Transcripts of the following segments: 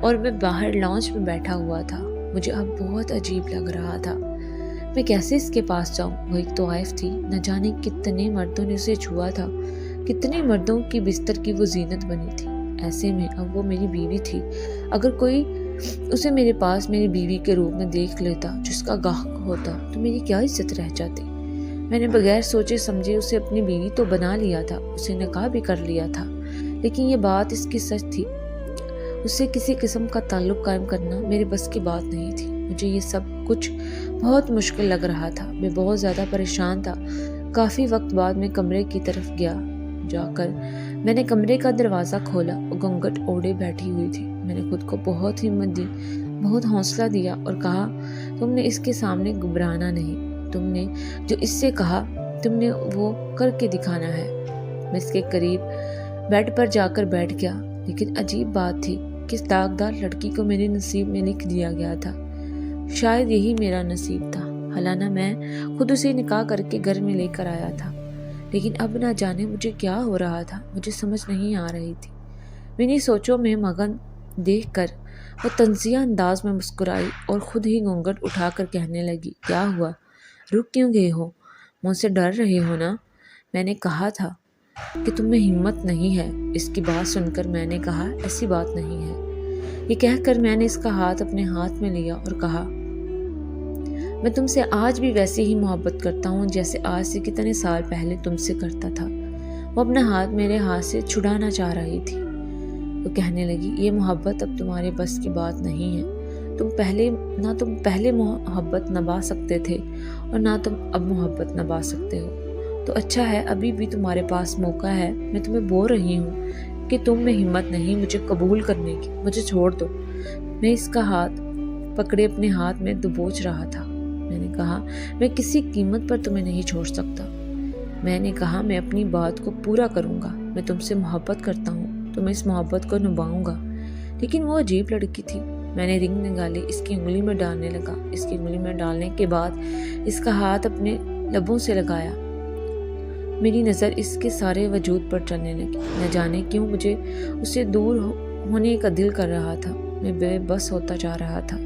اور میں باہر لانچ میں بیٹھا ہوا تھا۔ مجھے اب بہت عجیب لگ رہا تھا۔ میں کیسے اس کے پاس جاؤں؟ وہ ایک طوائف تھی، نہ جانے کتنے مردوں نے اسے چھوا تھا، کتنے مردوں کی بستر کی وہ زینت بنی تھی۔ ایسے میں اب وہ میری بیوی تھی۔ اگر کوئی اسے میرے پاس میری بیوی کے روپ میں دیکھ لیتا، جس کا گاہک ہوتا، تو میری کیا عزت رہ جاتی۔ میں نے بغیر سوچے سمجھے اسے اپنی بیوی تو بنا لیا تھا، اسے نکاح بھی کر لیا تھا، لیکن یہ بات اس کی سچ تھی۔ اس سے کسی قسم کا تعلق قائم کرنا میرے بس کی بات نہیں تھی۔ مجھے یہ سب کچھ بہت مشکل لگ رہا تھا۔ میں بہت زیادہ پریشان تھا۔ کافی وقت بعد میں کمرے کی طرف گیا۔ جا کر میں نے کمرے کا دروازہ کھولا اور گھونگھٹ اوڑھے بیٹھی ہوئی تھی۔ میں نے خود کو بہت ہمت دی، بہت حوصلہ دیا اور کہا، تم نے اس کے سامنے گھبرانا نہیں، تم نے جو اس سے کہا تم نے وہ کر کے دکھانا ہے۔ میں اس کے قریب بیڈ پر جا کر بیٹھ گیا، لیکن عجیب بات تھی کہ اس داغدار لڑکی کو میرے نصیب میں لکھ دیا گیا تھا۔ شاید یہی میرا نصیب تھا، حالانہ میں خود اسے نکاح کر کے گھر میں لے کر آیا تھا، لیکن اب نہ جانے مجھے کیا ہو رہا تھا، مجھے سمجھ نہیں آ رہی تھی۔ میری سوچوں میں مگن دیکھ کر وہ طنزیہ انداز میں مسکرائی اور خود ہی گھونگھٹ اٹھا کر کہنے لگی، کیا ہوا؟ رک کیوں گئے ہو؟ مجھ سے ڈر رہے ہو نا؟ میں نے کہا تھا کہ تم میں ہمت نہیں ہے۔ اس کی بات سن کر میں نے کہا، ایسی بات نہیں ہے۔ یہ کہہ کر میں نے اس کا ہاتھ اپنے ہاتھ میں لیا اور کہا، میں تم سے آج بھی ویسے ہی محبت کرتا ہوں جیسے آج سے کتنے سال پہلے تم سے کرتا تھا۔ وہ اپنا ہاتھ میرے ہاتھ سے چھڑانا چاہ رہی تھی۔ وہ کہنے لگی، یہ محبت اب تمہارے بس کی بات نہیں ہے۔ تم پہلے محبت نبھا سکتے تھے اور نہ تم اب محبت نبھا سکتے ہو۔ تو اچھا ہے، ابھی بھی تمہارے پاس موقع ہے۔ میں تمہیں بول رہی ہوں کہ تم میں ہمت نہیں مجھے قبول کرنے کی، مجھے چھوڑ دو۔ میں اس کا ہاتھ پکڑے اپنے ہاتھ میں دبوچ رہا تھا۔ میں نے کہا، میں کسی قیمت پر تمہیں نہیں چھوڑ سکتا۔ میں نے کہا، میں اپنی بات کو پورا کروں گا۔ میں تم سے محبت کرتا ہوں، تو میں اس محبت کو نبھاؤں گا۔ لیکن وہ عجیب لڑکی تھی۔ میں نے رنگ نکالی، اس کی انگلی میں ڈالنے لگا۔ اس کی انگلی میں ڈالنے کے بعد اس کا ہاتھ اپنے لبوں سے لگایا۔ میری نظر اس کے سارے وجود پر چلنے لگی۔ نہ جانے کیوں مجھے اس سے دور ہونے کا دل کر رہا تھا۔ میں بے بس ہوتا جا رہا تھا۔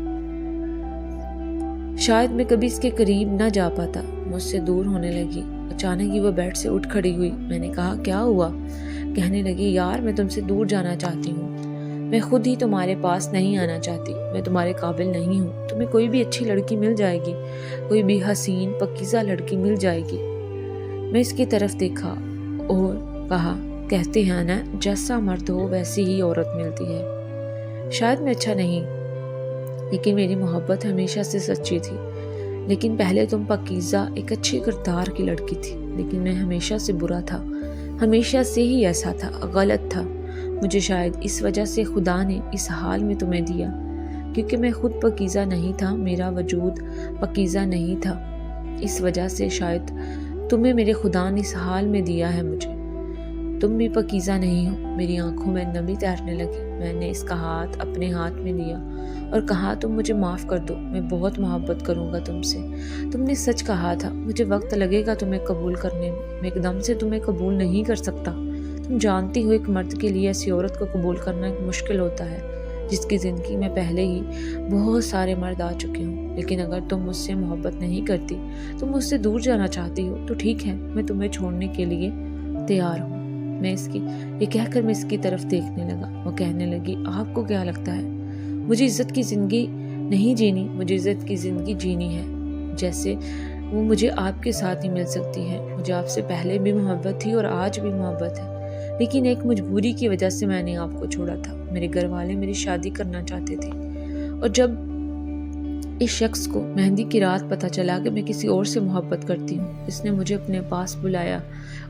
شاید میں کبھی اس کے قریب نہ جا پاتا۔ مجھ سے دور ہونے لگی۔ اچانک ہی وہ بیڈ سے اٹھ کھڑی ہوئی۔ میں نے کہا، کیا ہوا؟ کہنے لگی، یار میں تم سے دور جانا چاہتی ہوں۔ میں خود ہی تمہارے پاس نہیں آنا چاہتی۔ میں تمہارے قابل نہیں ہوں۔ تمہیں کوئی بھی اچھی لڑکی مل جائے گی، کوئی بھی حسین پاکیزہ لڑکی مل جائے گی۔ میں اس کی طرف دیکھا اور کہا، کہتے ہیں نا، جیسا مرد ہو ویسی ہی عورت ملتی ہے۔ شاید میں اچھا نہیں، لیکن میری محبت ہمیشہ سے سچی تھی۔ لیکن پہلے تم پاکیزہ ایک اچھے کردار کی لڑکی تھی، لیکن میں ہمیشہ سے برا تھا، ہمیشہ سے ہی ایسا تھا، غلط تھا۔ مجھے شاید اس وجہ سے خدا نے اس حال میں تمہیں دیا، کیونکہ میں خود پاکیزہ نہیں تھا، میرا وجود پاکیزہ نہیں تھا۔ اس وجہ سے شاید تمہیں میرے خدا نے اس حال میں دیا ہے مجھے۔ تم بھی پاکیزہ نہیں ہو۔ میری آنکھوں میں نمی تیرنے لگی۔ میں نے اس کا ہاتھ اپنے ہاتھ میں لیا اور کہا، تم مجھے معاف کر دو، میں بہت محبت کروں گا تم سے۔ تم نے سچ کہا تھا، مجھے وقت لگے گا تمہیں قبول کرنے میں ایک دم سے تمہیں قبول نہیں کر سکتا۔ تم جانتی ہو ایک مرد کے لیے ایسی عورت کو قبول کرنا مشکل ہوتا ہے جس کی زندگی میں پہلے ہی بہت سارے مرد آ چکے ہوں۔ لیکن اگر تم مجھ سے محبت نہیں کرتی، تم مجھ سے دور جانا چاہتی ہو، تو ٹھیک ہے، میں تمہیں چھوڑنے کے لیے تیار ہوں۔ یہ کہہ کر میں اس کی طرف دیکھنے لگا۔ وہ کہنے لگی، آپ کو کیا لگتا ہے مجھے عزت کی زندگی نہیں جینی؟ مجھے عزت کی زندگی جینی ہے جیسے وہ مجھے آپ کے ساتھ ہی مل سکتی ہے۔ مجھے آپ سے پہلے بھی محبت تھی اور آج بھی محبت ہے، لیکن ایک مجبوری کی وجہ سے میں نے آپ کو چھوڑا تھا۔ میرے گھر والے میری شادی کرنا چاہتے تھے، اور جب اس شخص کو مہندی کی رات پتہ چلا کہ میں کسی اور سے محبت کرتی ہوں، اس نے مجھے اپنے پاس بلایا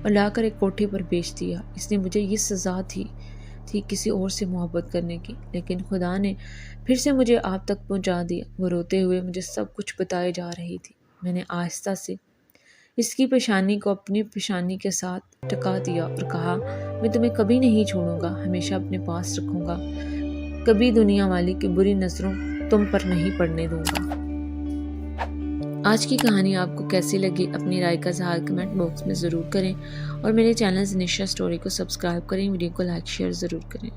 اور لا کر ایک کوٹھے پر بیچ دیا۔ اس نے مجھے یہ سزا تھی کسی اور سے محبت کرنے کی، لیکن خدا نے پھر سے مجھے آپ تک پہنچا دیا۔ وہ روتے ہوئے مجھے سب کچھ بتائے جا رہی تھی۔ میں نے آہستہ سے اس کی پیشانی کو اپنی پیشانی کے ساتھ ٹکا دیا اور کہا، میں تمہیں کبھی نہیں چھوڑوں گا، ہمیشہ اپنے پاس رکھوں گا، کبھی دنیا والی کی بری نظروں تم پر نہیں پڑنے دوں گا۔ آج کی کہانی آپ کو کیسی لگی؟ اپنی رائے کا اظہار کمنٹ باکس میں ضرور کریں اور میرے چینل زنیشا اسٹوری کو سبسکرائب کریں، ویڈیو کو لائک شیئر ضرور کریں۔